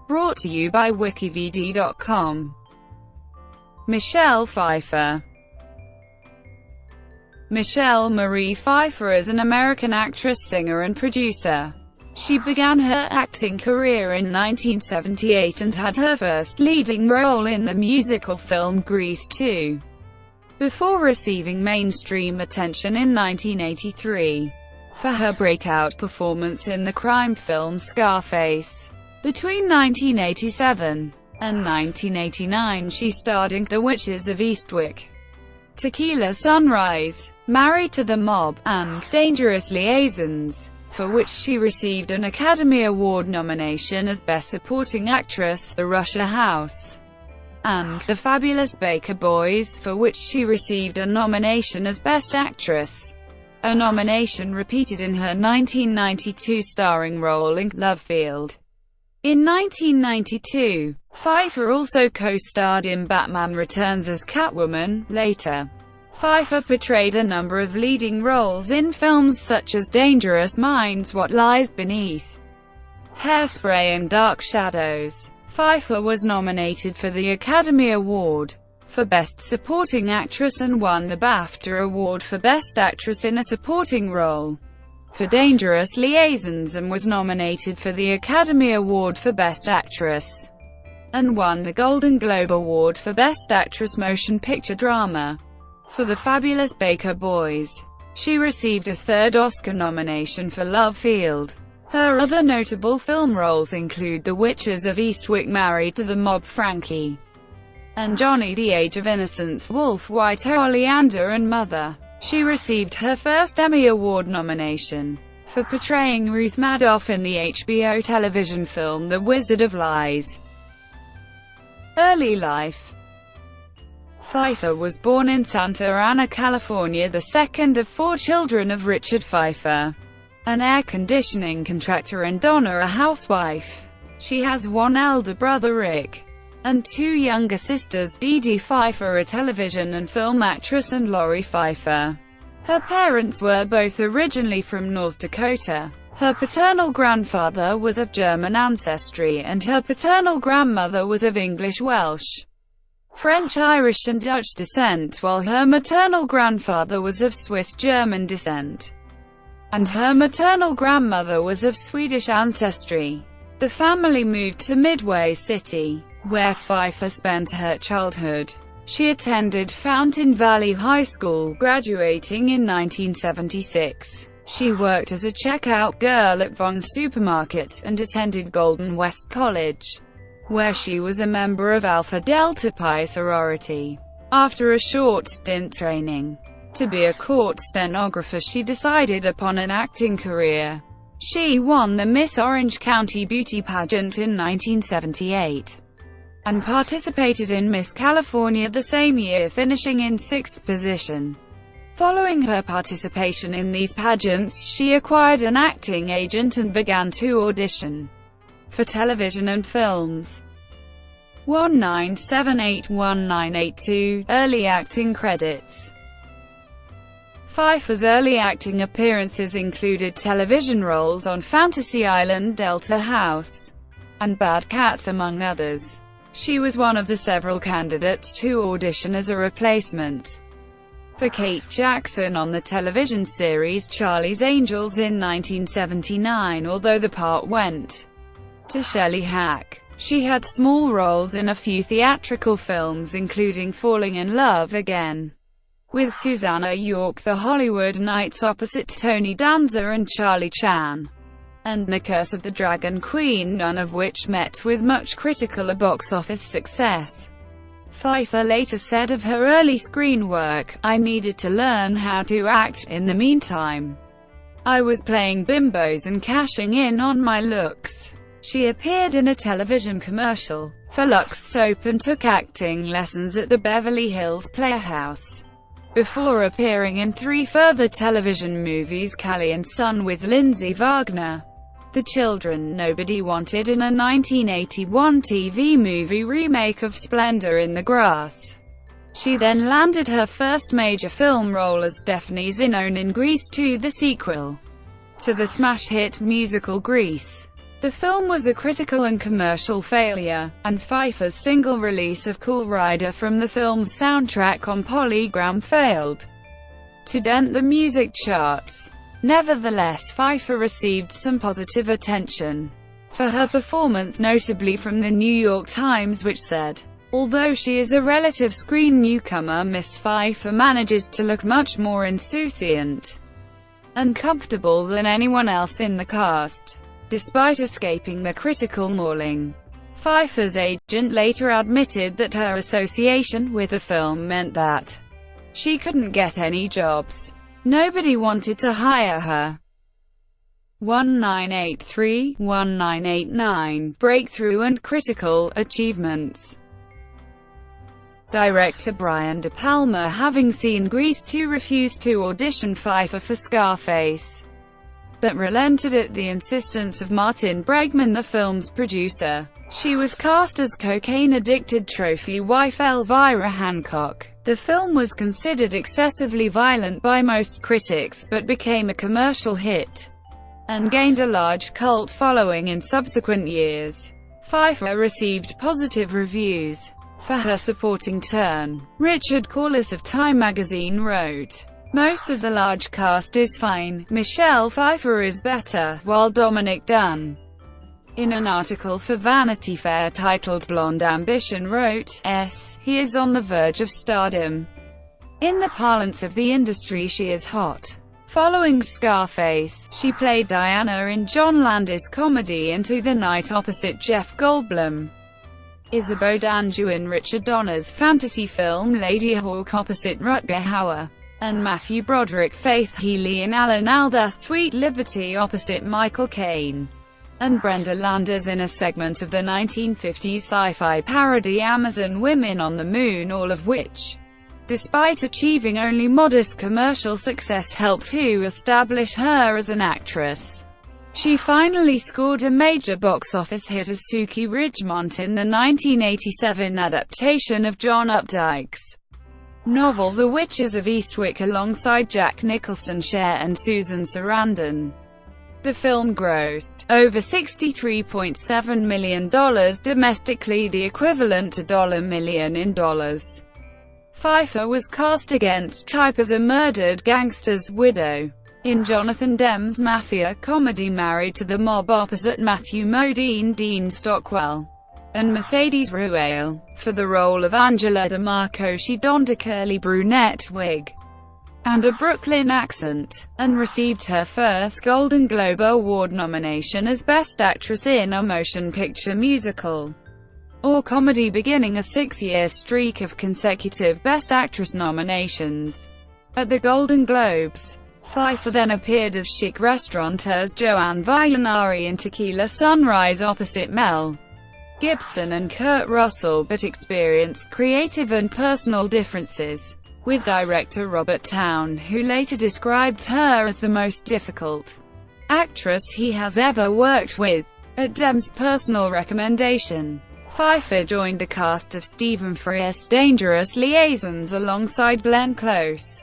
Brought to you by WikiVidi.com. Michelle Pfeiffer. Michelle Marie Pfeiffer is an American actress, singer and producer. She began her acting career in 1978 and had her first leading role in the musical film Grease 2, before receiving mainstream attention in 1983 for her breakout performance in the crime film Scarface. Between 1987 and 1989 she starred in The Witches of Eastwick, Tequila Sunrise, Married to the Mob, and Dangerous Liaisons, for which she received an Academy Award nomination as Best Supporting Actress, The Russia House, and The Fabulous Baker Boys, for which she received a nomination as Best Actress, a nomination repeated in her 1992 starring role in Love Field. In 1992, Pfeiffer also co-starred in Batman Returns as Catwoman. Later, Pfeiffer portrayed a number of leading roles in films such as Dangerous Minds, What Lies Beneath, Hairspray and Dark Shadows. Pfeiffer was nominated for the Academy Award for Best Supporting Actress and won the BAFTA Award for Best Actress in a Supporting Role for Dangerous Liaisons, and was nominated for the Academy Award for Best Actress, and won the Golden Globe Award for Best Actress Motion Picture Drama for The Fabulous Baker Boys. She received a third Oscar nomination for Love Field. Her other notable film roles include The Witches of Eastwick, Married to the Mob, Frankie and Johnny, The Age of Innocence, Wolf White, Oleander and Mother. She received her first Emmy Award nomination for portraying Ruth Madoff in the HBO television film The Wizard of Lies. Early life. Pfeiffer was born in Santa Ana, California, the second of 4 children of Richard Pfeiffer, an air conditioning contractor, and Donna, a housewife. She has one elder brother, Rick, and 2 younger sisters, Dee Dee Pfeiffer, a television and film actress, and Lori Pfeiffer. Her parents were both originally from North Dakota. Her paternal grandfather was of German ancestry, and her paternal grandmother was of English, Welsh, French, Irish and Dutch descent, while her maternal grandfather was of Swiss-German descent, and her maternal grandmother was of Swedish ancestry. The family moved to Midway City, where Pfeiffer spent her childhood. She attended Fountain Valley High School, graduating in 1976. She worked as a checkout girl at Vons Supermarket, and attended Golden West College, where she was a member of Alpha Delta Pi sorority. After a short stint training to be a court stenographer, she decided upon an acting career. She won the Miss Orange County Beauty pageant in 1978, and participated in Miss California the same year, finishing in 6th position. Following her participation in these pageants, she acquired an acting agent and began to audition for television and films. 1978-1982 Early acting credits. Pfeiffer's early acting appearances included television roles on Fantasy Island, Delta House, and Bad Cats, among others. She was one of the several candidates to audition as a replacement for Kate Jackson on the television series Charlie's Angels in 1979, although the part went to Shelley Hack. She had small roles in a few theatrical films, including Falling in Love Again with Susanna York, The Hollywood Nights opposite Tony Danza and Charlie Chan, and The Curse of the Dragon Queen, none of which met with much critical or box office success. Pfeiffer later said of her early screen work, "I needed to learn how to act. In the meantime, I was playing bimbos and cashing in on my looks." She appeared in a television commercial for Lux Soap and took acting lessons at the Beverly Hills Playhouse, before appearing in 3 further television movies: Callie and Son with Lindsay Wagner, The Children Nobody Wanted, in a 1981 TV movie remake of Splendor in the Grass. She then landed her first major film role as Stephanie Zinone in Grease 2, the sequel to the smash hit musical Grease. The film was a critical and commercial failure, and Pfeiffer's single release of Cool Rider from the film's soundtrack on Polygram failed to dent the music charts. Nevertheless, Pfeiffer received some positive attention for her performance, notably from the New York Times, which said, "Although she is a relative screen newcomer, Miss Pfeiffer manages to look much more insouciant and comfortable than anyone else in the cast." Despite escaping the critical mauling, Pfeiffer's agent later admitted that her association with the film meant that she couldn't get any jobs. Nobody wanted to hire her. 1983-1989 Breakthrough and Critical Achievements. Director Brian De Palma, having seen Grease 2, refused to audition Pfeiffer for Scarface, but relented at the insistence of Martin Bregman, the film's producer. She was cast as cocaine-addicted trophy wife Elvira Hancock. The film was considered excessively violent by most critics, but became a commercial hit and gained a large cult following in subsequent years. Pfeiffer received positive reviews for her supporting turn. Richard Corliss of Time magazine wrote, "Most of the large cast is fine, Michelle Pfeiffer is better," while Dominic Dunn, in an article for Vanity Fair titled Blonde Ambition, wrote, "He is on the verge of stardom. In the parlance of the industry, she is hot." Following Scarface, she played Diana in John Landis' comedy Into the Night opposite Jeff Goldblum, Isabeau Danjou in Richard Donner's fantasy film Lady Hawk opposite Rutger Hauer, and Matthew Broderick, Faith Healy in Alan Alda's Sweet Liberty opposite Michael Caine, and Brenda Landers in a segment of the 1950s sci-fi parody Amazon Women on the Moon, all of which, despite achieving only modest commercial success, helped to establish her as an actress. She finally scored a major box office hit as Suki Ridgemont in the 1987 adaptation of John Updike's novel The Witches of Eastwick alongside Jack Nicholson, Cher and Susan Sarandon. The film grossed over $63.7 million domestically, the equivalent to $1 million in dollars. Pfeiffer was cast against type as a murdered gangster's widow in Jonathan Demme's mafia comedy Married to the Mob opposite Matthew Modine, Dean Stockwell, and Mercedes Ruehl. For the role of Angela DeMarco, she donned a curly brunette wig and a Brooklyn accent, and received her first Golden Globe Award nomination as Best Actress in a Motion Picture Musical or Comedy, beginning a 6-year streak of consecutive Best Actress nominations. At the Golden Globes, Pfeiffer then appeared as chic restaurateur's Joanne Villanari in Tequila Sunrise opposite Mel Gibson and Kurt Russell, but experienced creative and personal differences with director Robert Towne, who later described her as the most difficult actress he has ever worked with. At Demme's personal recommendation, Pfeiffer joined the cast of Stephen Frears' Dangerous Liaisons alongside Glenn Close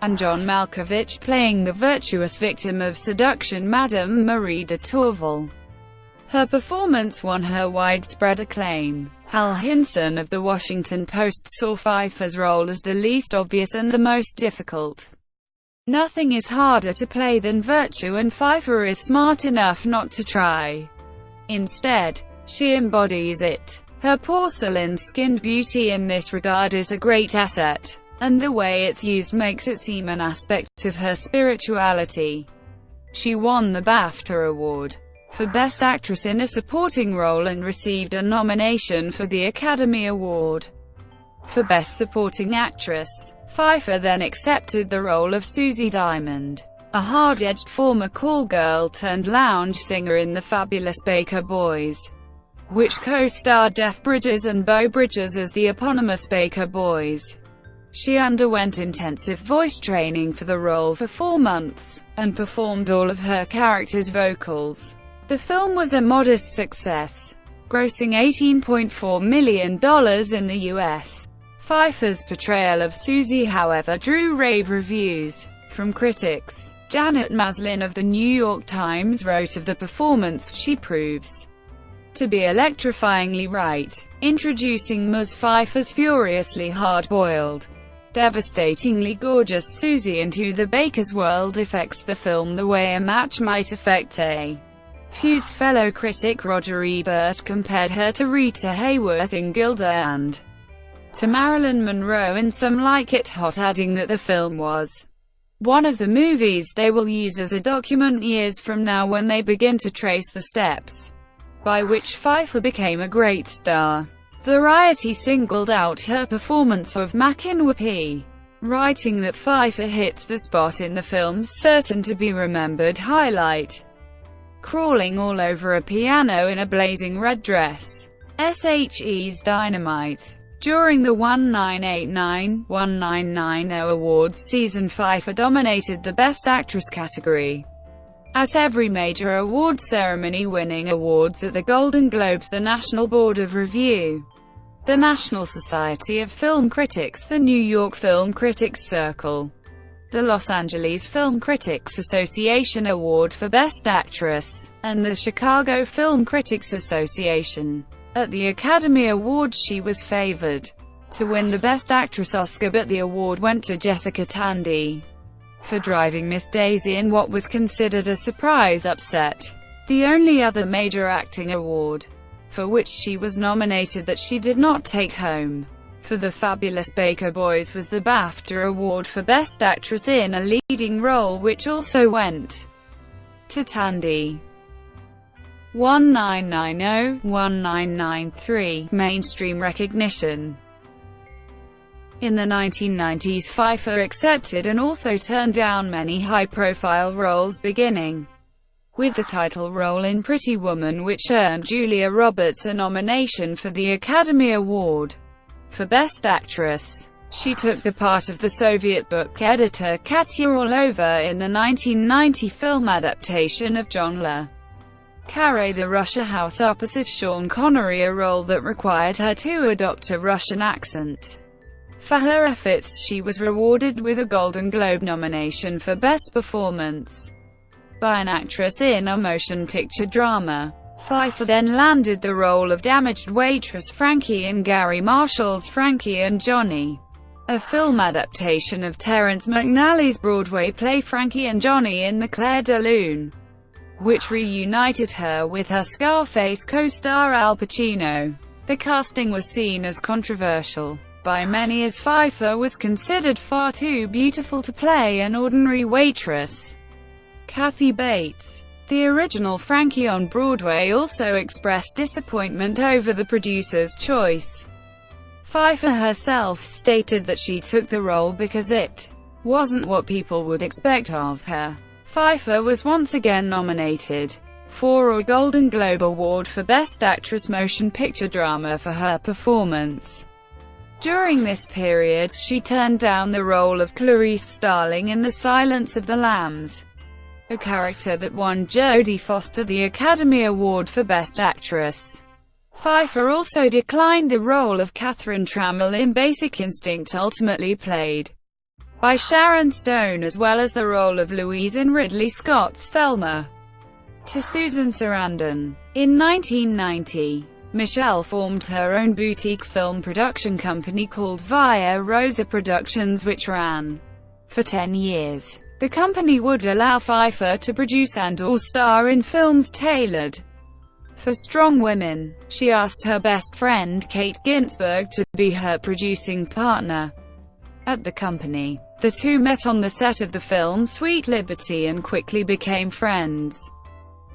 and John Malkovich, playing the virtuous victim of seduction Madame Marie de Tourvel. Her performance won her widespread acclaim. Hal Hinson of The Washington Post saw Pfeiffer's role as the least obvious and the most difficult. "Nothing is harder to play than virtue, and Pfeiffer is smart enough not to try. Instead, she embodies it. Her porcelain-skinned beauty in this regard is a great asset, and the way it's used makes it seem an aspect of her spirituality." She won the BAFTA Award for Best Actress in a Supporting Role and received a nomination for the Academy Award for Best Supporting Actress. Pfeiffer then accepted the role of Susie Diamond, a hard-edged former call girl turned lounge singer in The Fabulous Baker Boys, which co-starred Jeff Bridges and Beau Bridges as the eponymous Baker Boys. She underwent intensive voice training for the role for 4 months, and performed all of her character's vocals. The film was a modest success, grossing $18.4 million in the U.S. Pfeiffer's portrayal of Susie, however, drew rave reviews from critics. Janet Maslin of The New York Times wrote of the performance, "She proves to be electrifyingly right, introducing Ms. Pfeiffer's furiously hard-boiled, devastatingly gorgeous Susie into the Baker's world affects the film the way a match might affect a Fuse." Fellow critic Roger Ebert compared her to Rita Hayworth in Gilda and to Marilyn Monroe in Some Like It Hot, adding that the film was one of the movies they will use as a document years from now when they begin to trace the steps by which Pfeiffer became a great star. Variety singled out her performance of Mackin-Whoopi, writing that Pfeiffer hits the spot in the film's certain to be remembered highlight: crawling all over a piano in a blazing red dress. SHE's Dynamite. During the 1989-1990 awards season, Pfeiffer dominated the Best Actress category at every major award ceremony, winning awards at the Golden Globes, the National Board of Review, the National Society of Film Critics, the New York Film Critics Circle, the Los Angeles Film Critics Association Award for Best Actress, and the Chicago Film Critics Association. At the Academy Awards she was favored to win the Best Actress Oscar, but the award went to Jessica Tandy for driving Miss Daisy in what was considered a surprise upset. The only other major acting award for which she was nominated that she did not take home for The Fabulous Baker Boys was the BAFTA Award for Best Actress in a Leading Role, which also went to Tandy. 1990-1993 mainstream recognition. In the 1990s, Pfeiffer accepted and also turned down many high-profile roles, beginning with the title role in Pretty Woman, which earned Julia Roberts a nomination for the Academy Award for Best Actress. She took the part of the Soviet book editor Katya Orlova in the 1990 film adaptation of John le Carré The Russia House opposite Sean Connery, a role that required her to adopt a Russian accent. For her efforts she was rewarded with a Golden Globe nomination for Best Performance by an Actress in a Motion Picture Drama. Pfeiffer then landed the role of damaged waitress Frankie in Gary Marshall's Frankie and Johnny, a film adaptation of Terrence McNally's Broadway play Frankie and Johnny in the Clair de Lune, which reunited her with her Scarface co-star Al Pacino. The casting was seen as controversial by many, as Pfeiffer was considered far too beautiful to play an ordinary waitress. Kathy Bates, the original Frankie on Broadway, also expressed disappointment over the producer's choice. Pfeiffer herself stated that she took the role because it wasn't what people would expect of her. Pfeiffer was once again nominated for a Golden Globe Award for Best Actress Motion Picture Drama for her performance. During this period, she turned down the role of Clarice Starling in The Silence of the Lambs, a character that won Jodie Foster the Academy Award for Best Actress. Pfeiffer also declined the role of Catherine Trammell in Basic Instinct, ultimately played by Sharon Stone, as well as the role of Louise in Ridley Scott's Thelma, to Susan Sarandon. In 1990, Michelle formed her own boutique film production company called Via Rosa Productions, which ran for 10 years. The company would allow Pfeiffer to produce and/or star in films tailored for strong women. She asked her best friend Kate Ginsburg to be her producing partner at the company. The two met on the set of the film Sweet Liberty and quickly became friends.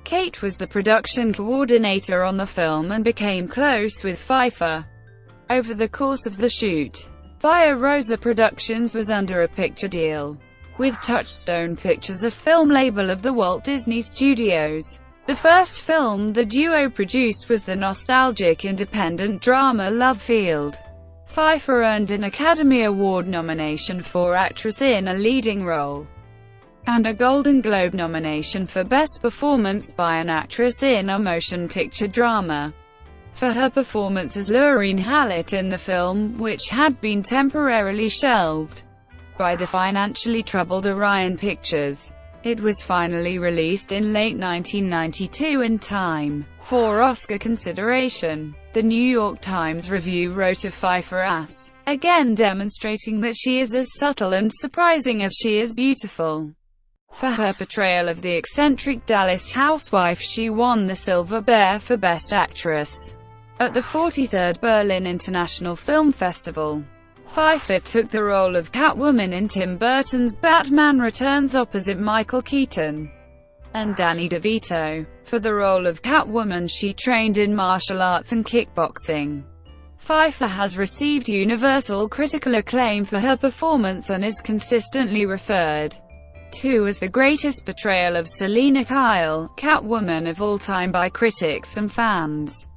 Kate was the production coordinator on the film and became close with Pfeiffer over the course of the shoot. Via Rosa Productions was under a picture deal with Touchstone Pictures, a film label of the Walt Disney Studios. The first film the duo produced was the nostalgic independent drama Love Field. Pfeiffer earned an Academy Award nomination for Actress in a Leading Role and a Golden Globe nomination for Best Performance by an Actress in a Motion Picture Drama for her performance as Lorene Hallett in the film, which had been temporarily shelved by the financially troubled Orion Pictures. It was finally released in late 1992 in time for Oscar consideration. The New York Times Review wrote of Pfeiffer as, again demonstrating that she is as subtle and surprising as she is beautiful. For her portrayal of the eccentric Dallas housewife, she won the Silver Bear for Best Actress at the 43rd Berlin International Film Festival. Pfeiffer took the role of Catwoman in Tim Burton's Batman Returns opposite Michael Keaton and Danny DeVito. For the role of Catwoman, she trained in martial arts and kickboxing. Pfeiffer has received universal critical acclaim for her performance and is consistently referred to as the greatest portrayal of Selina Kyle, Catwoman of all time by critics and fans.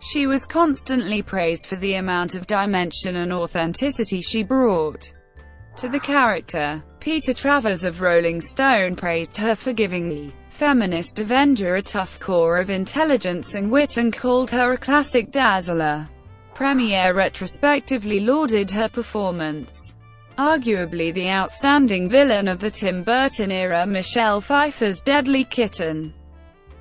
She was constantly praised for the amount of dimension and authenticity she brought to the character. Peter Travers of Rolling Stone praised her for giving the feminist Avenger a tough core of intelligence and wit and called her a classic dazzler. Premiere retrospectively lauded her performance. Arguably the outstanding villain of the Tim Burton era, Michelle Pfeiffer's Deadly Kitten,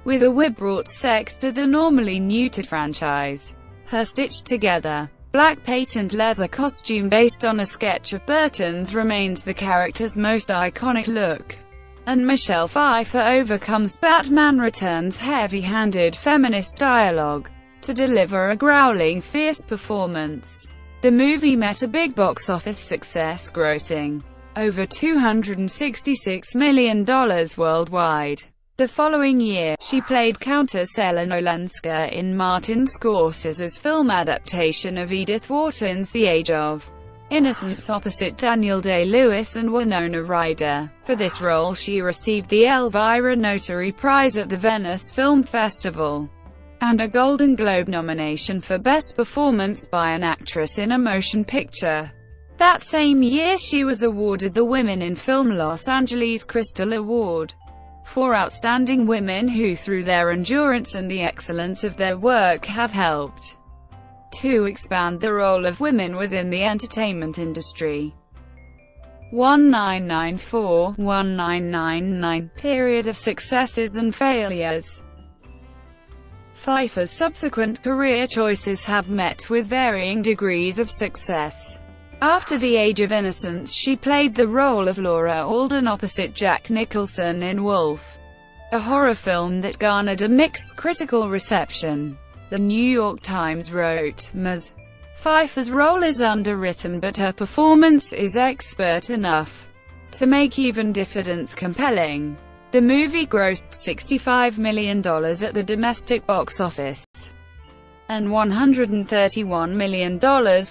with a whip brought sex to the normally neutered franchise. Her stitched-together, black patent leather costume based on a sketch of Burton's remains the character's most iconic look, and Michelle Pfeiffer overcomes Batman Returns' heavy-handed feminist dialogue to deliver a growling, fierce performance. The movie met a big box office success, grossing over $266 million worldwide. The following year, she played Countess Eleanor Olenska in Martin Scorsese's film adaptation of Edith Wharton's The Age of Innocence opposite Daniel Day-Lewis and Winona Ryder. For this role she received the Elvira Notary Prize at the Venice Film Festival, and a Golden Globe nomination for Best Performance by an Actress in a Motion Picture. That same year she was awarded the Women in Film Los Angeles Crystal Award for outstanding women who through their endurance and the excellence of their work have helped to expand the role of women within the entertainment industry. 1994-1999 period of successes and failures. Pfeiffer's subsequent career choices have met with varying degrees of success. After The Age of Innocence she played the role of Laura Alden opposite Jack Nicholson in Wolf, a horror film that garnered a mixed critical reception. The New York Times wrote, Ms. Pfeiffer's role is underwritten but her performance is expert enough to make even diffidence compelling. The movie grossed $65 million at the domestic box office and $131 million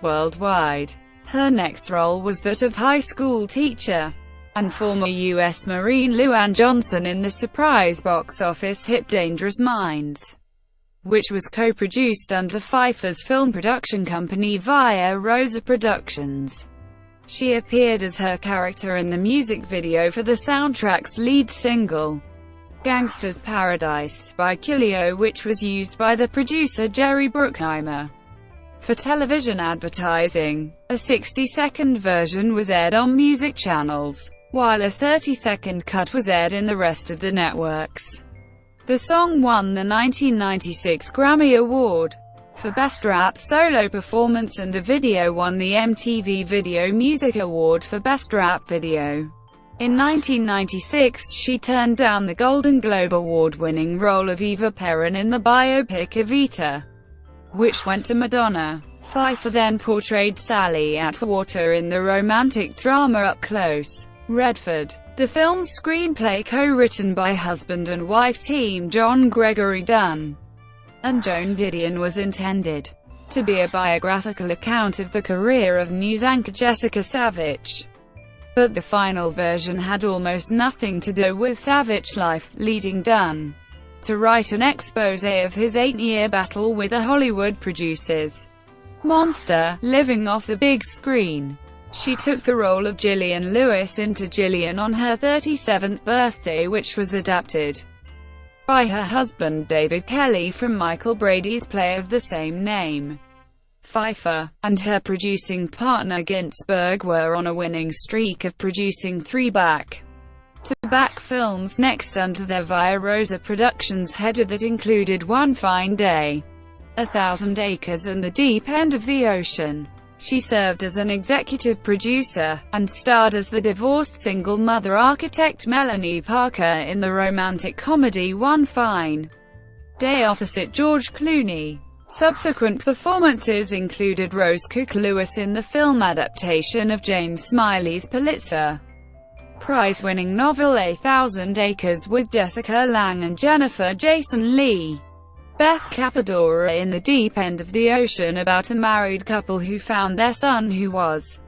worldwide. Her next role was that of high school teacher and former U.S. Marine Luann Johnson in the surprise box office hit Dangerous Minds, which was co-produced under Pfeiffer's film production company Via Rosa Productions. She appeared as her character in the music video for the soundtrack's lead single, Gangsta's Paradise, by Coolio, which was used by the producer Jerry Bruckheimer for television advertising. A 60-second version was aired on music channels, while a 30-second cut was aired in the rest of the networks. The song won the 1996 Grammy Award for Best Rap Solo Performance, and the video won the MTV Video Music Award for Best Rap Video. In 1996 she turned down the Golden Globe Award-winning role of Eva Perón in the biopic Evita, which went to Madonna. Pfeiffer then portrayed Sally Atwater in the romantic drama Up Close, Redford. The film's screenplay, co-written by husband and wife team John Gregory Dunn and Joan Didion, was intended to be a biographical account of the career of news anchor Jessica Savitch. But the final version had almost nothing to do with Savitch's life, leading Dunn to write an exposé of his 8-year battle with the Hollywood producers' monster, living off the big screen. She took the role of Gillian Lewis into Gillian on her 37th birthday, which was adapted by her husband David Kelly from Michael Brady's play of the same name. Pfeiffer and her producing partner Ginsberg were on a winning streak of producing 3 back-to-back back films next under their Via Rosa Productions header that included One Fine Day, 1,000 Acres and The Deep End of the Ocean. She served as an executive producer, and starred as the divorced single mother architect Melanie Parker in the romantic comedy One Fine Day opposite George Clooney. Subsequent performances included Rose Cook Lewis in the film adaptation of James Smiley's Pulitzer Prize-winning novel 1,000 Acres with Jessica Lange and Jennifer Jason Leigh. Beth Capadora in The Deep End of the Ocean about a married couple who found their son who was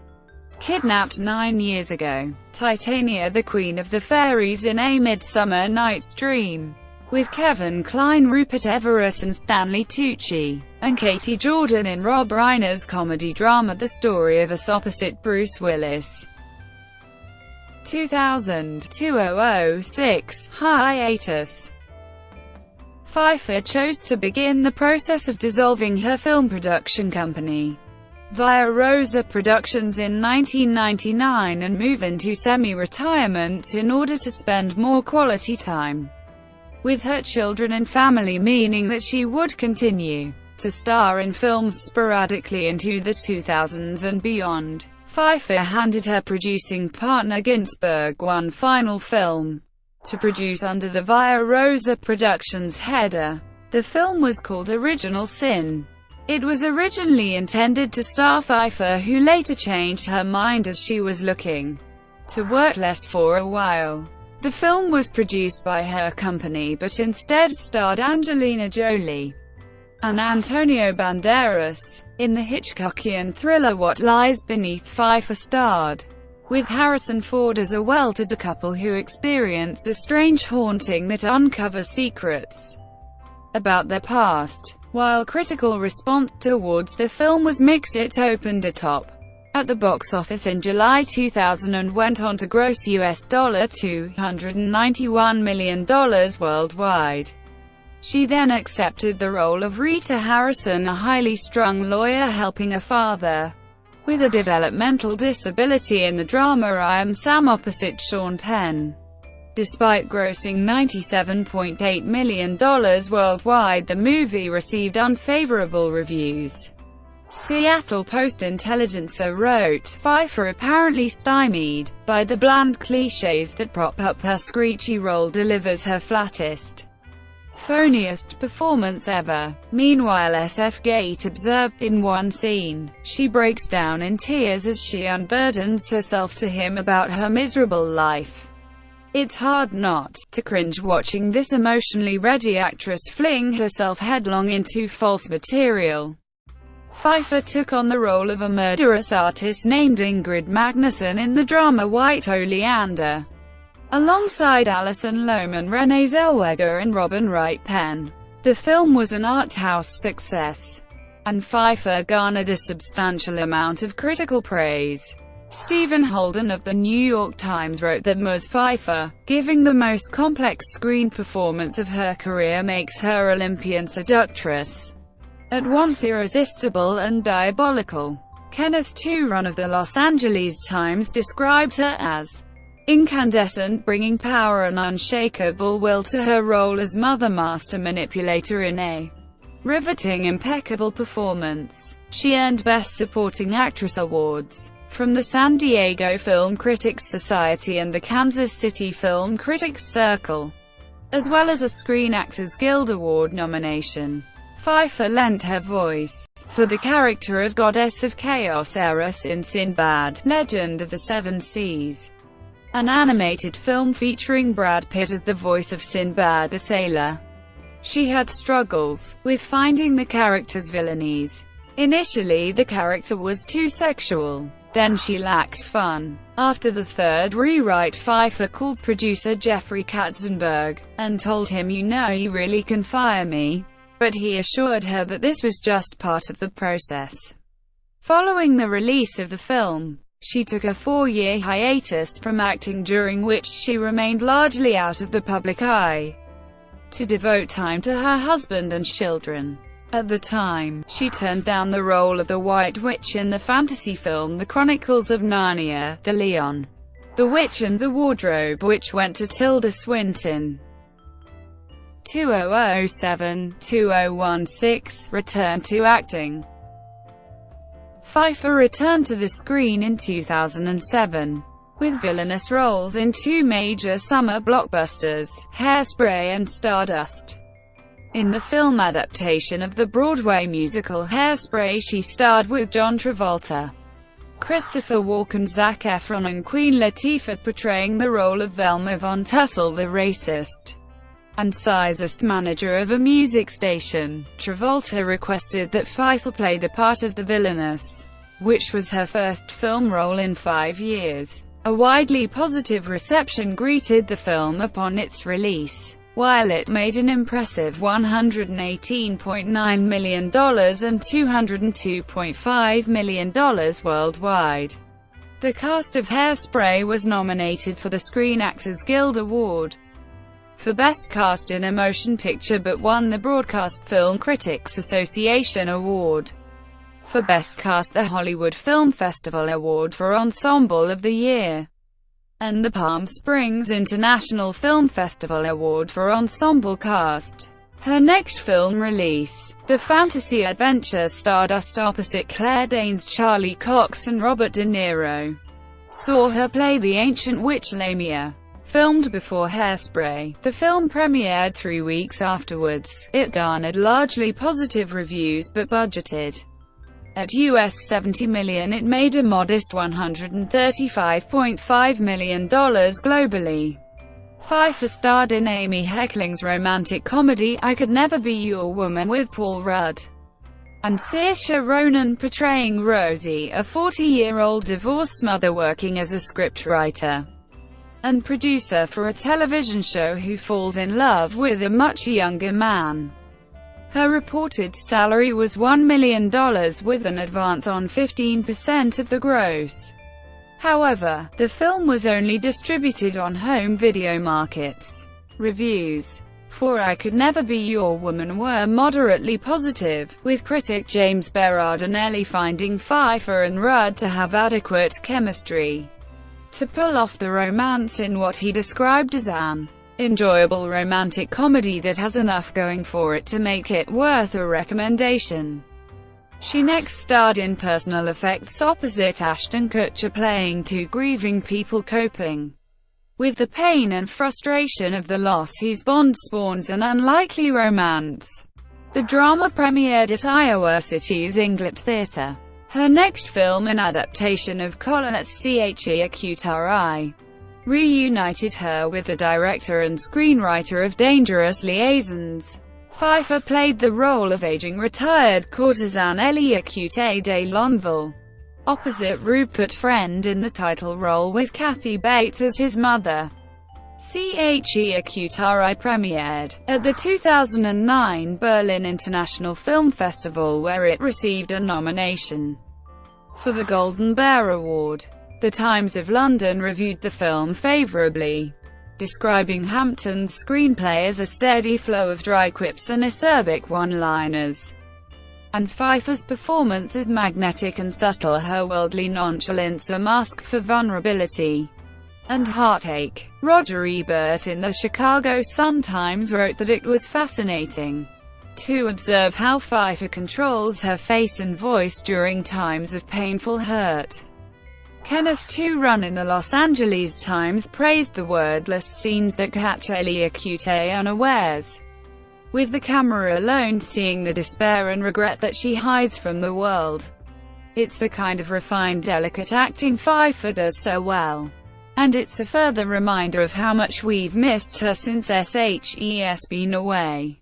kidnapped 9 years ago. Titania the Queen of the Fairies in A Midsummer Night's Dream, with Kevin Kline, Rupert Everett and Stanley Tucci, and Katie Jordan in Rob Reiner's comedy drama The Story of Us opposite Bruce Willis. 2000-2006 hiatus. Pfeiffer chose to begin the process of dissolving her film production company, Via Rosa Productions, in 1999 and move into semi-retirement in order to spend more quality time with her children and family, meaning that she would continue to star in films sporadically into the 2000s and beyond. Pfeiffer handed her producing partner Ginsberg one final film to produce under the Via Rosa Productions header. The film was called Original Sin. It was originally intended to star Pfeiffer, who later changed her mind as she was looking to work less for a while. The film was produced by her company but instead starred Angelina Jolie and Antonio Banderas. In the Hitchcockian thriller What Lies Beneath, Pfeiffer starred with Harrison Ford as a well-to-do couple who experience a strange haunting that uncovers secrets about their past. While critical response towards the film was mixed, it opened atop at the box office in July 2000 and went on to gross US $291 million worldwide. She then accepted the role of Rita Harrison, a highly strung lawyer helping a father with a developmental disability in the drama I Am Sam opposite Sean Penn. Despite grossing $97.8 million worldwide, the movie received unfavorable reviews. Seattle Post-Intelligencer wrote, Pfeiffer apparently stymied by the bland cliches that prop up her screechy role delivers her flattest, phoniest performance ever. Meanwhile, SF Gate observed, in one scene, she breaks down in tears as she unburdens herself to him about her miserable life. It's hard not to cringe watching this emotionally ready actress fling herself headlong into false material. Pfeiffer took on the role of a murderous artist named Ingrid Magnusson in the drama White Oleander, alongside Alison Lohman, Renee Zellweger and Robin Wright Penn. The film was an art house success, and Pfeiffer garnered a substantial amount of critical praise. Stephen Holden of The New York Times wrote that Ms. Pfeiffer, giving the most complex screen performance of her career, makes her Olympian seductress at once irresistible and diabolical. Kenneth Turan of the Los Angeles Times described her as incandescent, bringing power and unshakable will to her role as Mother Master Manipulator in a riveting, impeccable performance. She earned Best Supporting Actress awards from the San Diego Film Critics Society and the Kansas City Film Critics Circle, as well as a Screen Actors Guild Award nomination. Pfeiffer lent her voice for the character of Goddess of Chaos Eris in Sinbad, Legend of the Seven Seas, an animated film featuring Brad Pitt as the voice of Sinbad the Sailor. She had struggles with finding the character's villainies. Initially, the character was too sexual. Then she lacked fun. After the third rewrite, Pfeiffer called producer Jeffrey Katzenberg and told him, "You know, you really can fire me." But he assured her that this was just part of the process. Following the release of the film, she took a 4-year hiatus from acting, during which she remained largely out of the public eye to devote time to her husband and children. At the time, she turned down the role of the White Witch in the fantasy film The Chronicles of Narnia: The Lion, The Witch and the Wardrobe, which went to Tilda Swinton. 2007-2016, returned to acting. Pfeiffer returned to the screen in 2007, with villainous roles in two major summer blockbusters, Hairspray and Stardust. In the film adaptation of the Broadway musical Hairspray, she starred with John Travolta, Christopher Walken, Zac Efron and Queen Latifah, portraying the role of Velma Von Tussle, the racist and sizest manager of a music station. Travolta requested that Pfeiffer play the part of the villainess, which was her first film role in 5 years. A widely positive reception greeted the film upon its release. While it made an impressive $118.9 million and $202.5 million worldwide, the cast of Hairspray was nominated for the Screen Actors Guild Award for Best Cast in a Motion Picture, but won the Broadcast Film Critics Association Award for Best Cast, the Hollywood Film Festival Award for Ensemble of the Year, and the Palm Springs International Film Festival Award for Ensemble Cast. Her next film release, the fantasy adventure Stardust opposite Claire Danes, Charlie Cox and Robert De Niro, saw her play the ancient witch Lamia. Filmed before Hairspray, the film premiered 3 weeks afterwards. It garnered largely positive reviews but budgeted at US $70 million. It made a modest $135.5 million globally. Pfeiffer starred in Amy Heckling's romantic comedy I Could Never Be Your Woman with Paul Rudd and Saoirse Ronan, portraying Rosie, a 40-year-old divorced mother working as a scriptwriter and producer for a television show who falls in love with a much younger man. Her reported salary was $1 million with an advance on 15% of the gross. However, the film was only distributed on home video markets. Reviews for I Could Never Be Your Woman were moderately positive, with critic James Berardinelli finding Pfeiffer and Rudd to have adequate chemistry to pull off the romance in what he described as an enjoyable romantic comedy that has enough going for it to make it worth a recommendation. She next starred in Personal Effects opposite Ashton Kutcher, playing two grieving people coping with the pain and frustration of the loss whose bond spawns an unlikely romance. The drama premiered at Iowa City's Inglet Theatre. Her next film, an adaptation of Colinette's Tequila, reunited her with the director and screenwriter of Dangerous Liaisons. Pfeiffer played the role of aging retired courtesan Elie-Écoutée de Longueville, opposite Rupert Friend in the title role with Kathy Bates as his mother. Écoutée premiered at the 2009 Berlin International Film Festival, where it received a nomination for the Golden Bear Award. The Times of London reviewed the film favourably, describing Hampton's screenplay as a steady flow of dry quips and acerbic one-liners, and Pfeiffer's performance as magnetic and subtle, her worldly nonchalance a mask for vulnerability and heartache. Roger Ebert in the Chicago Sun-Times wrote that it was fascinating to observe how Pfeiffer controls her face and voice during times of painful hurt. Kenneth Turan in the Los Angeles Times praised the wordless scenes that catch Elie-Écoutée unawares, with the camera alone seeing the despair and regret that she hides from the world. It's the kind of refined, delicate acting Pfeiffer does so well, and it's a further reminder of how much we've missed her since she's been away.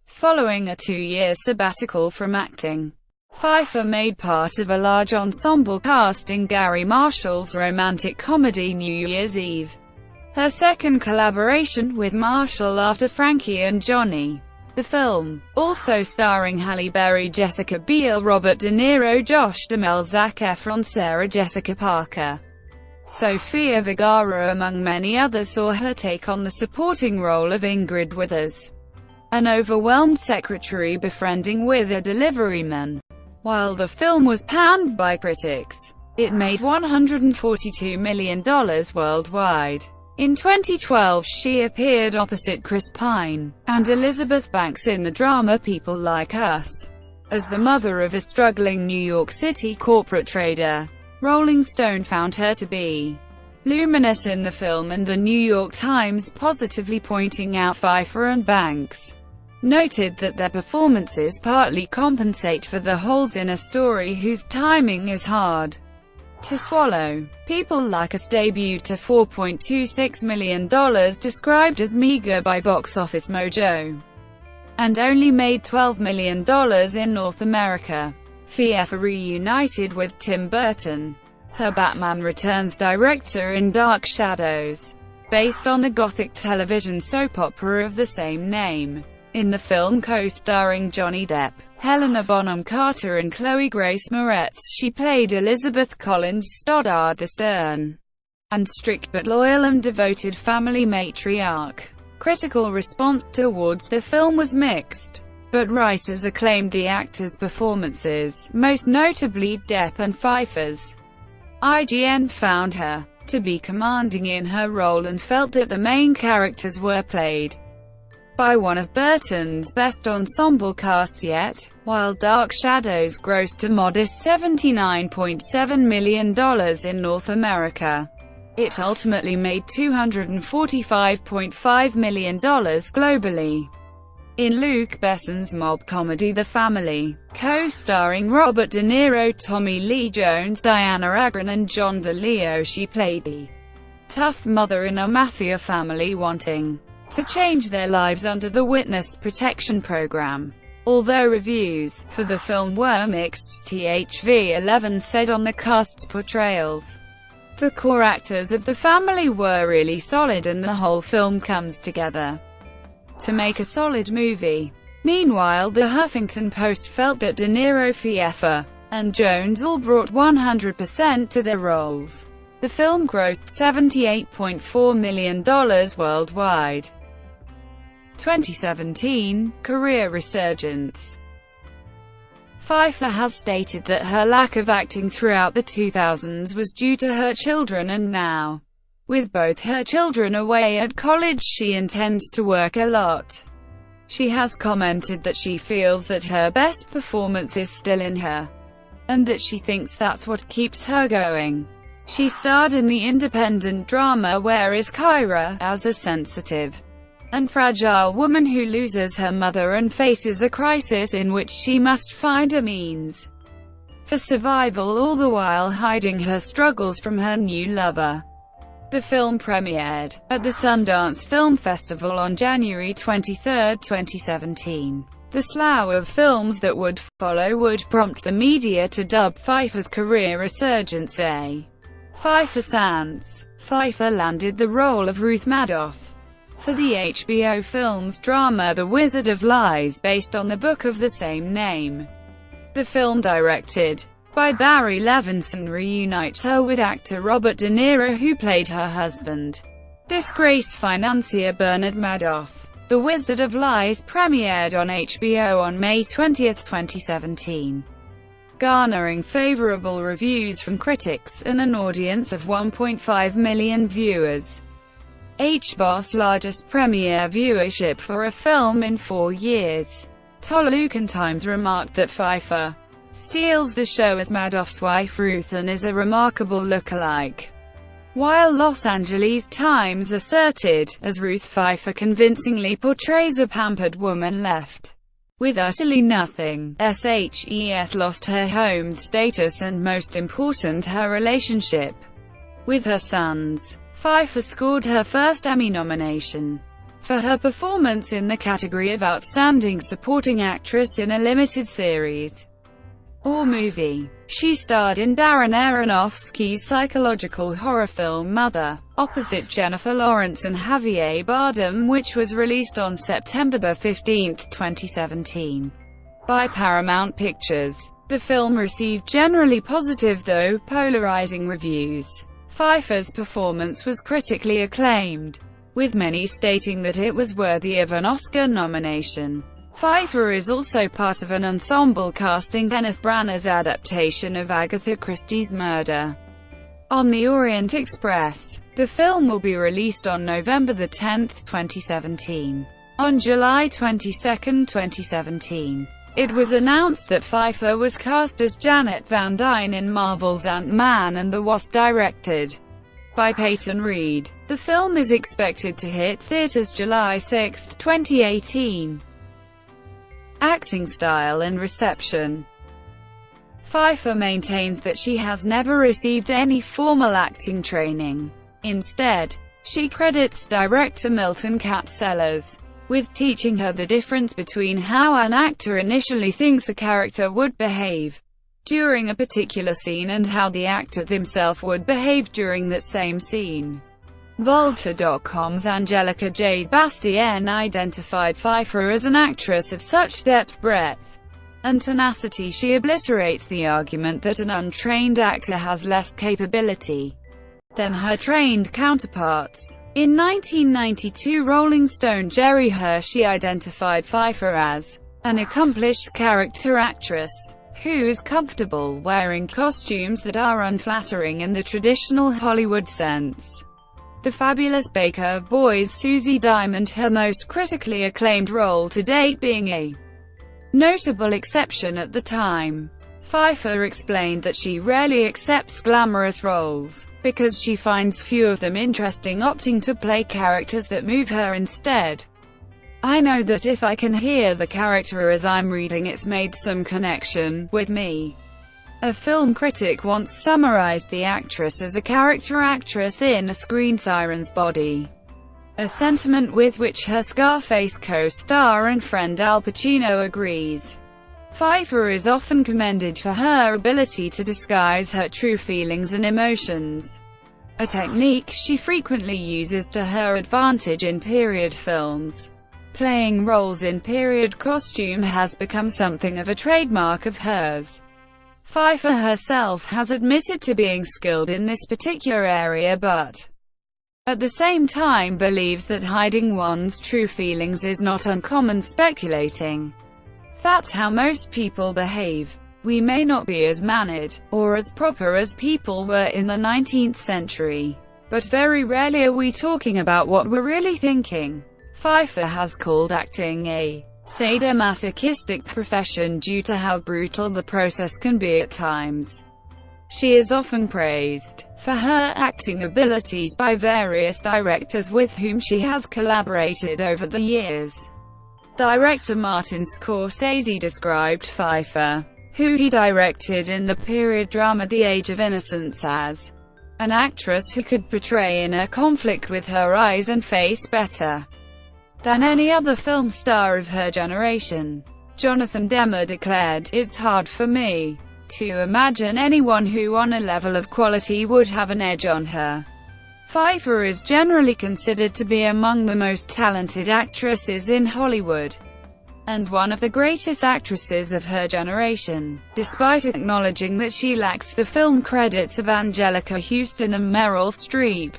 Following a 2-year sabbatical from acting, Pfeiffer made part of a large ensemble cast in Gary Marshall's romantic comedy New Year's Eve, her second collaboration with Marshall after Frankie and Johnny. The film, also starring Halle Berry, Jessica Biel, Robert De Niro, Josh Duhamel, Zac Efron, Sarah Jessica Parker, Sofia Vergara among many others, saw her take on the supporting role of Ingrid Withers, an overwhelmed secretary befriending with a deliveryman. While the film was panned by critics, It made $142 million worldwide. In 2012 she appeared opposite Chris Pine and Elizabeth Banks in the drama People Like Us, as the mother of a struggling New York City corporate trader. Rolling Stone found her to be luminous in the film, and the New York Times, positively pointing out Pfeiffer and Banks, noted that their performances partly compensate for the holes in a story whose timing is hard to swallow. People Like Us debuted to $4.26 million, described as meager by Box Office Mojo, and only made $12 million in North America. Pfeiffer reunited with Tim Burton, her Batman Returns director, in Dark Shadows, based on the Gothic television soap opera of the same name. In the film, co-starring Johnny Depp, Helena Bonham Carter and Chloe Grace Moretz, she played Elizabeth Collins Stoddard, the stern and strict but loyal and devoted family matriarch. Critical response towards the film was mixed, but writers acclaimed the actors' performances, most notably Depp and Pfeiffer's. IGN found her to be commanding in her role and felt that the main characters were played by one of Burton's best ensemble casts yet. While Dark Shadows grossed a modest $79.7 million in North America, it ultimately made $245.5 million globally. In Luc Besson's mob comedy The Family, co-starring Robert De Niro, Tommy Lee Jones, Diana Agron and John DeLeo, she played the tough mother in a mafia family wanting to change their lives under the witness protection program. Although reviews for the film were mixed, THV11 said on the cast's portrayals, "The core actors of the family were really solid and the whole film comes together to make a solid movie." Meanwhile, the Huffington Post felt that De Niro, Pfeiffer, and Jones all brought 100% to their roles. The film grossed $78.4 million worldwide. 2017, Career Resurgence. Pfeiffer has stated that her lack of acting throughout the 2000s was due to her children, and now, with both her children away at college, she intends to work a lot. She has commented that she feels that her best performance is still in her, and that she thinks that's what keeps her going. She starred in the independent drama Where is Kyra, as a sensitive and fragile woman who loses her mother and faces a crisis in which she must find a means for survival, all the while hiding her struggles from her new lover. The film premiered at the Sundance Film Festival on January 23, 2017. The slough of films that would follow would prompt the media to dub Pfeiffer's career resurgence a Pfeiffer Sans. Pfeiffer landed the role of Ruth Madoff for the HBO Films drama The Wizard of Lies, based on the book of the same name. The film, directed by Barry Levinson, reunites her with actor Robert De Niro, who played her husband, disgraced financier Bernard Madoff. The Wizard of Lies premiered on HBO on May 20, 2017, garnering favorable reviews from critics and an audience of 1.5 million viewers. HBO's largest premiere viewership for a film in 4 years. Tolucan Times remarked that Pfeiffer steals the show as Madoff's wife Ruth and is a remarkable look-alike, while Los Angeles Times asserted, as Ruth, Pfeiffer convincingly portrays a pampered woman left with utterly nothing. SHES lost her home status and, most important, her relationship with her sons. Pfeiffer scored her first Emmy nomination for her performance in the category of Outstanding Supporting Actress in a Limited Series or Movie. She starred in Darren Aronofsky's psychological horror film Mother, opposite Jennifer Lawrence and Javier Bardem, which was released on September 15, 2017, by Paramount Pictures. The film received generally positive, though polarizing, reviews. Pfeiffer's performance was critically acclaimed, with many stating that it was worthy of an Oscar nomination. Pfeiffer is also part of an ensemble casting Kenneth Branagh's adaptation of Agatha Christie's Murder on the Orient Express. The film will be released on November 10, 2017. On July 22, 2017, it was announced that Pfeiffer was cast as Janet Van Dyne in Marvel's Ant-Man and the Wasp, directed by Peyton Reed. The film is expected to hit theaters July 6, 2018. Acting style and reception. Pfeiffer maintains that she has never received any formal acting training. Instead, she credits director Milton Katz-Sellers with teaching her the difference between how an actor initially thinks a character would behave during a particular scene and how the actor himself would behave during that same scene. Vulture.com's Angelica J. Bastien identified Pfeiffer as an actress of such depth, breadth, and tenacity she obliterates the argument that an untrained actor has less capability than her trained counterparts. In 1992, Rolling Stone Jerry Hershey identified Pfeiffer as an accomplished character actress who is comfortable wearing costumes that are unflattering in the traditional Hollywood sense. The Fabulous Baker Boys' Susie Diamond, her most critically acclaimed role to date, being a notable exception at the time. Pfeiffer explained that she rarely accepts glamorous roles because she finds few of them interesting, opting to play characters that move her instead. I know that if I can hear the character as I'm reading, it's made some connection with me. A film critic once summarized the actress as a character actress in a screen siren's body, a sentiment with which her Scarface co-star and friend Al Pacino agrees. Pfeiffer is often commended for her ability to disguise her true feelings and emotions, a technique she frequently uses to her advantage in period films. Playing roles in period costume has become something of a trademark of hers. Pfeiffer herself has admitted to being skilled in this particular area, but at the same time believes that hiding one's true feelings is not uncommon, speculating that's how most people behave. We may not be as mannered, or as proper as people were in the 19th century, but very rarely are we talking about what we're really thinking. Pfeiffer has called acting a sadomasochistic profession due to how brutal the process can be at times. She is often praised for her acting abilities by various directors with whom she has collaborated over the years. Director Martin Scorsese described Pfeiffer, who he directed in the period drama The Age of Innocence, as an actress who could portray inner conflict with her eyes and face better than any other film star of her generation. Jonathan Demme declared, "It's hard for me to imagine anyone who on a level of quality would have an edge on her." Pfeiffer is generally considered to be among the most talented actresses in Hollywood, and one of the greatest actresses of her generation, despite acknowledging that she lacks the film credits of Angelica Houston and Meryl Streep.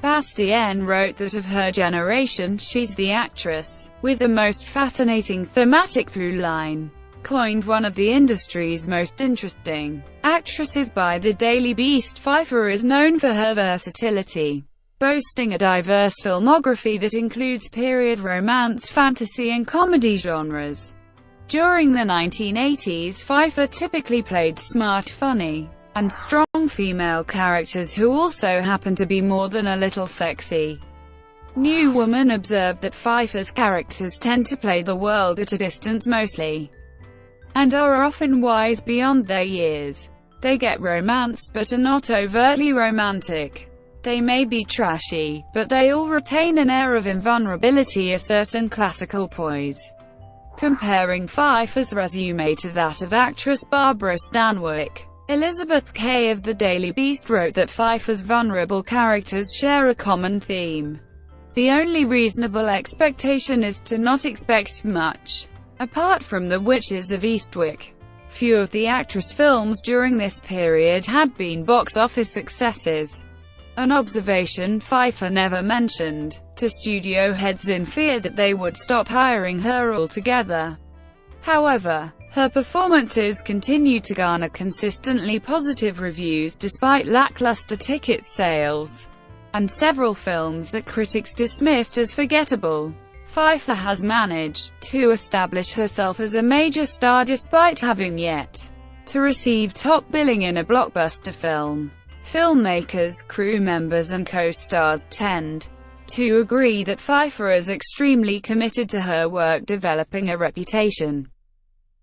Bastien wrote that of her generation, she's the actress with the most fascinating thematic through line. Coined one of the industry's most interesting actresses by the Daily Beast, Pfeiffer is known for her versatility, boasting a diverse filmography that includes period, romance, fantasy, and comedy genres. During the 1980s, Pfeiffer typically played smart, funny, and strong female characters who also happen to be more than a little sexy. New Woman observed that Pfeiffer's characters tend to play the world at a distance mostly, and are often wise beyond their years. They get romanced but are not overtly romantic. They may be trashy, but they all retain an air of invulnerability, a certain classical poise. Comparing Pfeiffer's resume to that of actress Barbara Stanwyck, Elizabeth Kay of the Daily Beast wrote that Pfeiffer's vulnerable characters share a common theme. The only reasonable expectation is to not expect much. Apart from the Witches of Eastwick, few of the actress' films during this period had been box office successes. an observation Pfeiffer never mentioned to studio heads in fear that they would stop hiring her altogether. However, her performances continued to garner consistently positive reviews despite lackluster ticket sales and several films that critics dismissed as forgettable. Pfeiffer has managed to establish herself as a major star despite having yet to receive top billing in a blockbuster film. Filmmakers, crew members and co-stars tend to agree that Pfeiffer is extremely committed to her work, developing a reputation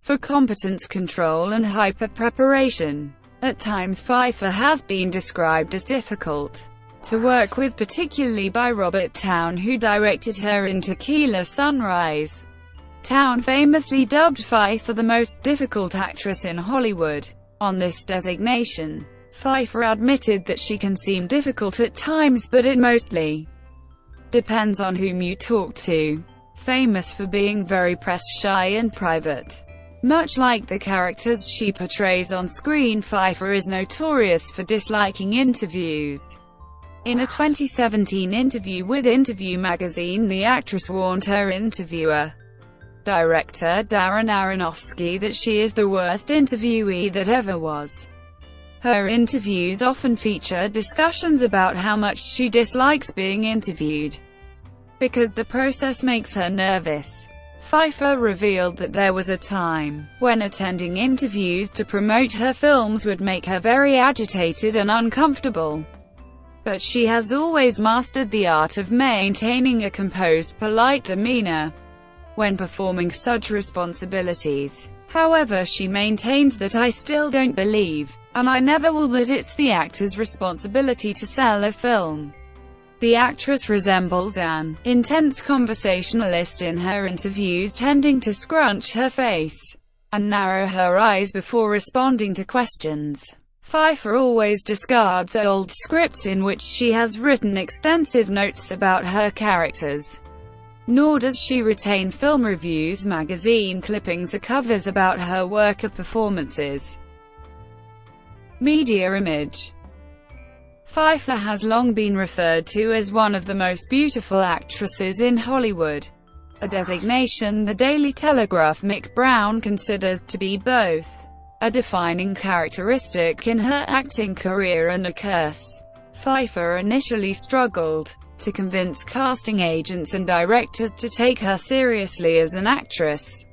for competence, control and hyper-preparation. At times Pfeiffer has been described as difficult to work with, particularly by Robert Towne, who directed her in Tequila Sunrise. Towne famously dubbed Pfeiffer the most difficult actress in Hollywood. On this designation, Pfeiffer admitted that she can seem difficult at times, but it mostly depends on whom you talk to. Famous for being very press-shy and private, much like the characters she portrays on screen, Pfeiffer is notorious for disliking interviews. In a 2017 interview with Interview magazine, the actress warned her interviewer, director Darren Aronofsky, that she is the worst interviewee that ever was. Her interviews often feature discussions about how much she dislikes being interviewed because the process makes her nervous. Pfeiffer revealed that there was a time when attending interviews to promote her films would make her very agitated and uncomfortable. But she has always mastered the art of maintaining a composed, polite demeanor when performing such responsibilities. However, she maintains that "I still don't believe, and I never will, that it's the actor's responsibility to sell a film." The actress resembles an intense conversationalist in her interviews, tending to scrunch her face and narrow her eyes before responding to questions. Pfeiffer always discards old scripts in which she has written extensive notes about her characters. Nor does she retain film reviews, magazine clippings or covers about her work or performances. Media image. Pfeiffer has long been referred to as one of the most beautiful actresses in Hollywood, a designation the Daily Telegraph Mick Brown considers to be both a defining characteristic in her acting career and a curse. Pfeiffer initially struggled to convince casting agents and directors to take her seriously as an actress,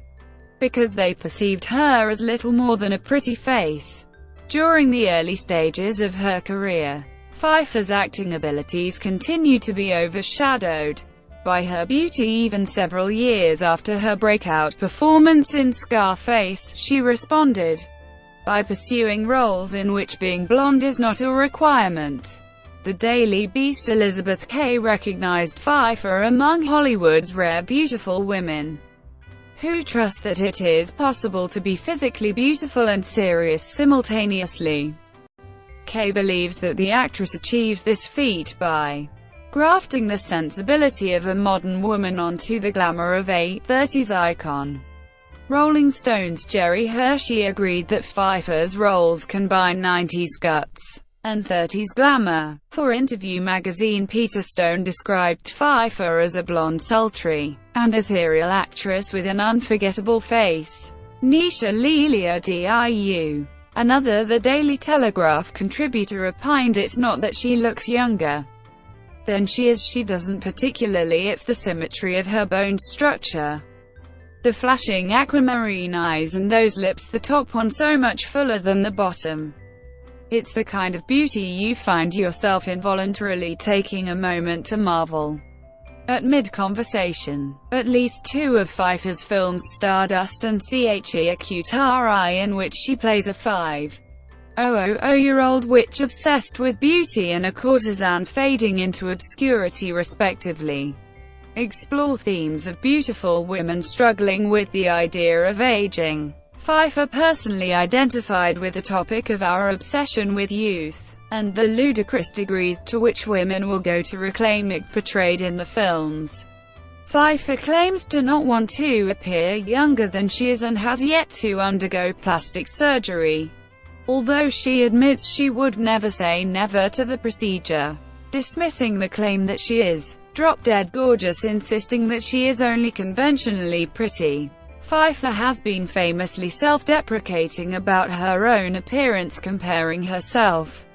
because they perceived her as little more than a pretty face. During the early stages of her career, Pfeiffer's acting abilities continued to be overshadowed by her beauty. Even several years after her breakout performance in Scarface, she responded by pursuing roles in which being blonde is not a requirement. The Daily Beast Elizabeth Kay recognized Pfeiffer among Hollywood's rare beautiful women who trust that it is possible to be physically beautiful and serious simultaneously. Kay believes that the actress achieves this feat by grafting the sensibility of a modern woman onto the glamour of a 30s icon. Rolling Stone's Jerry Hershey agreed that Pfeiffer's roles combine 90s guts and 30s glamour. For Interview magazine, Peter Stone described Pfeiffer as a blonde, sultry, and ethereal actress with an unforgettable face. Nisha Lelia Diu, another The Daily Telegraph contributor, opined it's not that she looks younger than she is, she doesn't particularly, it's the symmetry of her bone structure. The flashing aquamarine eyes and those lips, the top one so much fuller than the bottom. It's the kind of beauty you find yourself involuntarily taking a moment to marvel at mid-conversation. At least two of Pfeiffer's films, Stardust and Cheqri, in which she plays a 500-year-old witch obsessed with beauty and a courtesan fading into obscurity respectively, explore themes of beautiful women struggling with the idea of aging. Pfeiffer personally identified with the topic of our obsession with youth, and the ludicrous degrees to which women will go to reclaim it portrayed in the films. Pfeiffer claims to not want to appear younger than she is and has yet to undergo plastic surgery, although she admits she would never say never to the procedure. dismissing the claim that she is drop-dead gorgeous, insisting that she is only conventionally pretty. Pfeiffer has been famously self-deprecating about her own appearance, comparing herself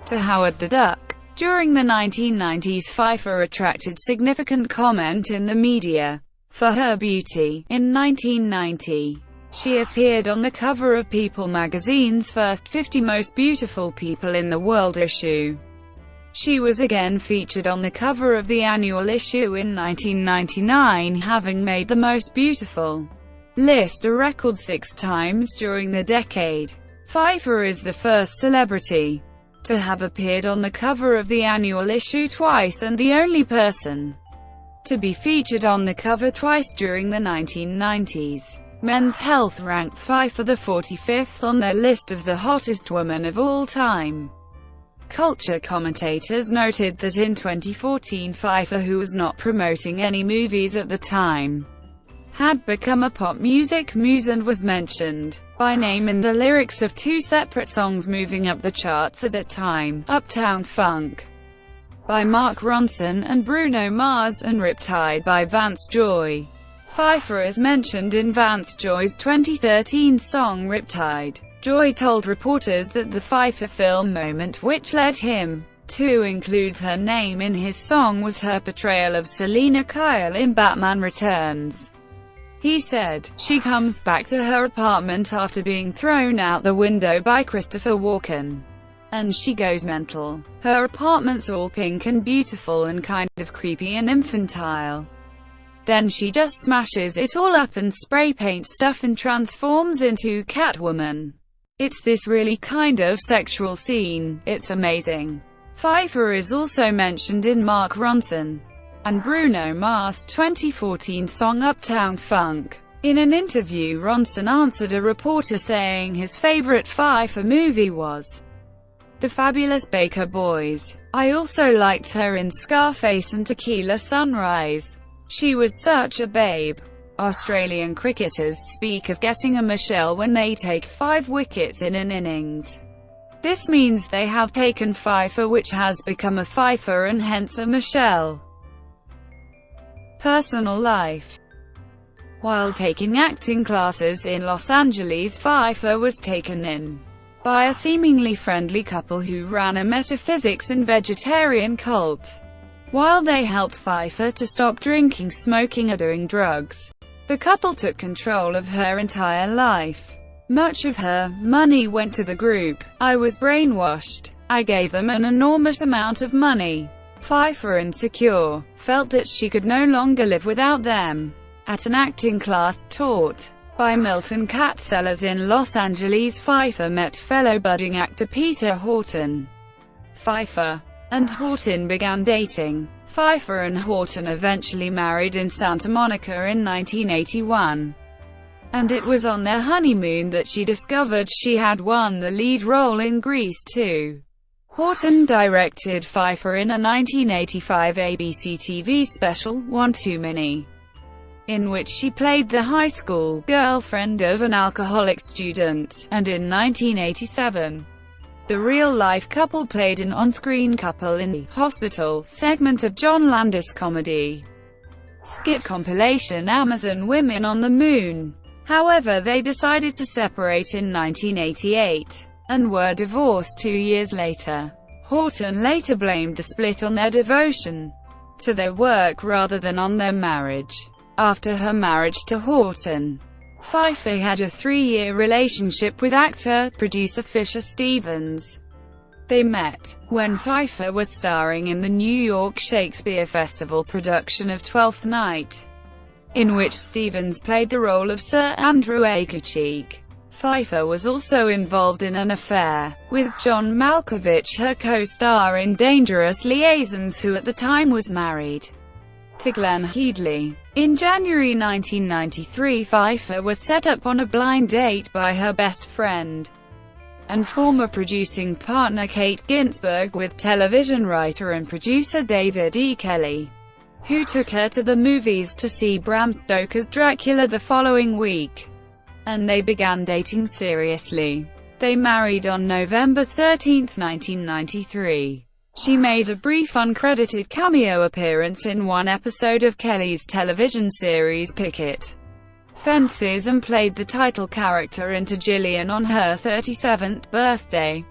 to Howard the Duck. During the 1990s, Pfeiffer attracted significant comment in the media for her beauty. In 1990, she appeared on the cover of People magazine's first 50 Most Beautiful People in the World issue. She was again featured on the cover of the annual issue in 1999, having made the Most Beautiful list a record 6 times during the decade. Pfeiffer is the first celebrity to have appeared on the cover of the annual issue twice, and the only person to be featured on the cover twice during the 1990s. Men's Health ranked Pfeiffer the 45th on their list of the hottest women of all time. Culture commentators noted that in 2014, Pfeiffer, who was not promoting any movies at the time, had become a pop music muse and was mentioned by name in the lyrics of 2 separate songs moving up the charts at the time, Uptown Funk by Mark Ronson and Bruno Mars, and Riptide by Vance Joy. Pfeiffer is mentioned in Vance Joy's 2013 song Riptide. Joy told reporters that the Pfeiffer film moment which led him to include her name in his song was her portrayal of Selina Kyle in Batman Returns. He said, "She comes back to her apartment after being thrown out the window by Christopher Walken, and she goes mental. Her apartment's all pink and beautiful and kind of creepy and infantile. Then she just smashes it all up and spray paints stuff and transforms into Catwoman. It's this really kind of sexual scene. It's amazing." Pfeiffer is also mentioned in Mark Ronson and Bruno Mars' 2014 song Uptown Funk. In an interview, Ronson answered a reporter saying his favorite Pfeiffer movie was The Fabulous Baker Boys. "I also liked her in Scarface and Tequila Sunrise. She was such a babe." Australian cricketers speak of getting a Michelle when they take 5 wickets in an innings. This means they have taken Pfeiffer, which has become a Pfeiffer and hence a Michelle. Personal life. While taking acting classes in Los Angeles, Pfeiffer was taken in by a seemingly friendly couple who ran a metaphysics and vegetarian cult. While they helped Pfeiffer to stop drinking, smoking, or doing drugs, the couple took control of her entire life. Much of her money went to the group. "I was brainwashed. I gave them an enormous amount of money." Pfeiffer, insecure, felt that she could no longer live without them. At an acting class taught by Milton Katsellers in Los Angeles, Pfeiffer met fellow budding actor Peter Horton. Pfeiffer and Horton began dating. Pfeiffer and Horton eventually married in Santa Monica in 1981. And it was on their honeymoon that she discovered she had won the lead role in Grease 2. Horton directed Pfeiffer in a 1985 ABC TV special, One Too Many, in which she played the high school girlfriend of an alcoholic student, and in 1987, the real-life couple played an on-screen couple in the Hospital segment of John Landis' comedy skit compilation Amazon Women on the Moon. However, they decided to separate in 1988. And were divorced 2 years later. Horton later blamed the split on their devotion to their work rather than on their marriage. After her marriage to Horton, Pfeiffer had a 3-year relationship with actor-producer Fisher Stevens. They met when Pfeiffer was starring in the New York Shakespeare Festival production of Twelfth Night, in which Stevens played the role of Sir Andrew Aguecheek. Pfeiffer was also involved in an affair with John Malkovich, her co-star in Dangerous Liaisons, who at the time was married to Glenn Headley. In January 1993, Pfeiffer was set up on a blind date by her best friend and former producing partner Kate Ginsburg with television writer and producer David E. Kelley, who took her to the movies to see Bram Stoker's Dracula the following week, and they began dating seriously. They married on November 13, 1993. She made a brief uncredited cameo appearance in one episode of Kelly's television series Picket Fences and played the title character into Jillian on her 37th birthday,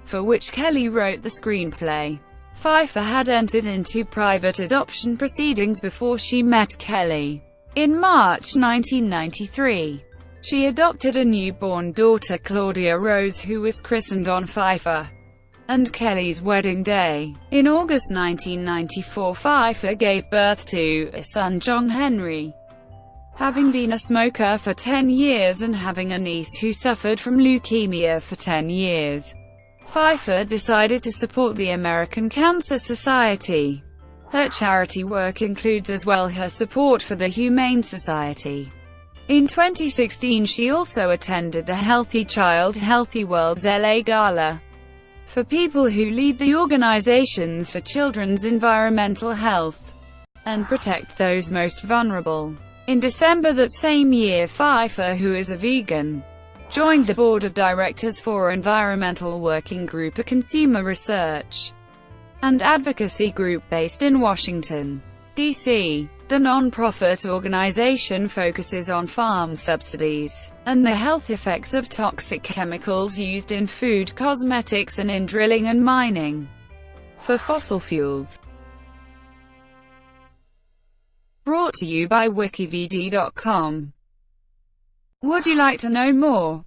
for which Kelly wrote the screenplay. Pfeiffer had entered into private adoption proceedings before she met Kelly. In March 1993, she adopted a newborn daughter, Claudia Rose, who was christened on Pfeiffer and Kelly's wedding day. In August 1994, Pfeiffer gave birth to a son, John Henry. Having been a smoker for 10 years and having a niece who suffered from leukemia for 10 years, Pfeiffer decided to support the American Cancer Society. Her charity work includes as well her support for the Humane Society. In 2016, she also attended the Healthy Child, Healthy World's LA Gala for people who lead the organizations for children's environmental health and protect those most vulnerable. In December that same year, Pfeiffer, who is a vegan, joined the board of directors for Environmental Working Group, a consumer research and advocacy group based in Washington, D.C. The non-profit organization focuses on farm subsidies and the health effects of toxic chemicals used in food, cosmetics, and in drilling and mining for fossil fuels. Brought to you by WikiVidi.com. Would you like to know more?